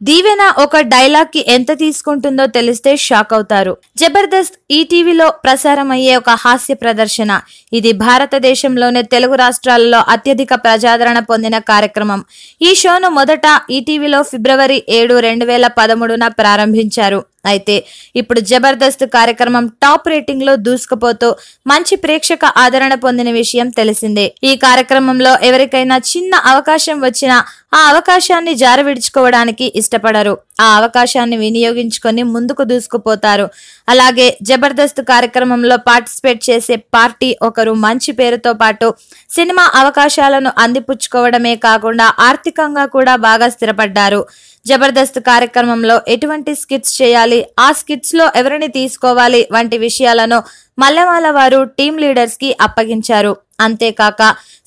దీవెన ఒక డైలాగ్ కి ఎంత తీసుకుంటుందో తెలిస్తే షాక్ అవుతారు. జబర్దస్త్ ఈటీవీలో ప్రసారం అయ్యే ఒక హాస్య ప్రదర్శన. ఇది భారతదేశంలోనే తెలుగు రాష్ట్రాలలో అత్యధిక ప్రజాదరణ పొందిన కార్యక్రమం. ఈ షోను మొదట ఈటీవీలో ఫిబ్రవరి 7, 2013న ప్రారంభించారు. అయితే ఇప్పుడు జబర్దస్త్ కార్యక్రమం టాప్ రేటింగ్ లో దూసుకుపోతూ మంచి ప్రేక్షక ఆదరణ పొందిన విషయం తెలిసిందే. ఈ కార్యక్రమంలో ఎవరికైనా చిన్న అవకాశం వచ్చినా ఆ అవకాశాన్ని జారవిడుచుకోవడానికి ఇష్టపడరు. ఆ అవకాశాన్ని వినియోగించుకొని ముందుకు దూసుకుపోతారు. అలాగే జబర్దస్త్ కార్యక్రమంలో పార్టిసిపేట్ చేసే పార్టీ ఒకరు మంచి పేరుతో పాటు సినిమా అవకాశాలను అందిపుచ్చుకోవడమే కాకుండా ఆర్థికంగా కూడా బాగా స్థిరపడ్డారు. జబర్దస్త్ కార్యక్రమంలో ఎటువంటి స్కిట్స్ చేయాలి, ఆ స్కిట్స్ లో ఎవరిని తీసుకోవాలి వంటి విషయాలను మల్లెమాల వారు టీమ్ లీడర్స్ కి అప్పగించారు. అంతేకాక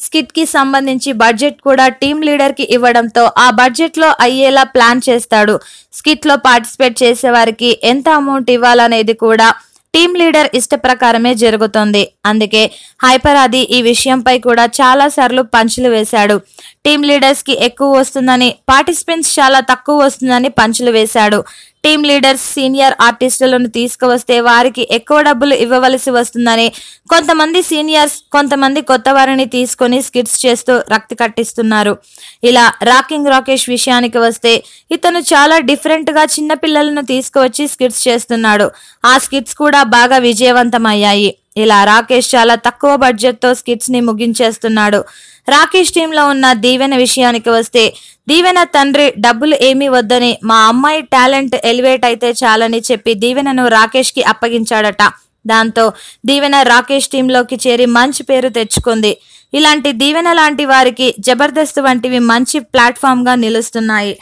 స్కిట్ కి సంబంధించి బడ్జెట్ కూడా టీమ్ లీడర్ కి ఇవ్వడంతో ఆ బడ్జెట్ లో అయ్యేలా ప్లాన్ చేస్తాడు. స్కిట్ లో పార్టిసిపేట్ చేసే వారికి ఎంత అమౌంట్ ఇవ్వాలనేది కూడా టీమ్ లీడర్ ఇష్ట ప్రకారమే జరుగుతుంది. అందుకే హైపర్ ఆది ఈ విషయంపై కూడా చాలా సార్లు పంచులు వేశాడు. టీమ్ లీడర్స్ కి ఎక్కువ వస్తుందని, పార్టిసిపెంట్స్ చాలా తక్కువ వస్తుందని పంచులు వేశాడు. టీమ్ లీడర్స్ సీనియర్ ఆర్టిస్టులను తీసుకువస్తే వారికి ఎక్కువ డబ్బులు ఇవ్వవలసి వస్తుందని, కొంతమంది సీనియర్స్ కొంతమంది కొత్త వారిని తీసుకొని స్కిట్స్ చేస్తూ రక్తి కట్టిస్తున్నారు. ఇలా రాకింగ్ రాకేష్ విషయానికి వస్తే ఇతను చాలా డిఫరెంట్ గా చిన్న పిల్లలను తీసుకువచ్చి స్కిట్స్ చేస్తున్నాడు. ఆ స్కిట్స్ కూడా బాగా విజయవంతమయ్యాయి. ఇలా రాకేష్ చాలా తక్కువ బడ్జెట్ తో స్కిట్స్ ని ముగించేస్తున్నాడు. రాకేష్ టీమ్ లో ఉన్న దీవెన విషయానికి వస్తే దీవెన తండ్రి డబ్బులు ఏమీ వద్దని, మా అమ్మాయి టాలెంట్ ఎలివేట్ అయితే చాలని చెప్పి దీవెనను రాకేష్ కి అప్పగించాడట. దాంతో దీవెన రాకేష్ టీంలోకి చేరి మంచి పేరు తెచ్చుకుంది. ఇలాంటి దీవెన లాంటి వారికి జబర్దస్త్ వంటివి మంచి ప్లాట్ఫామ్ గా నిలుస్తున్నాయి.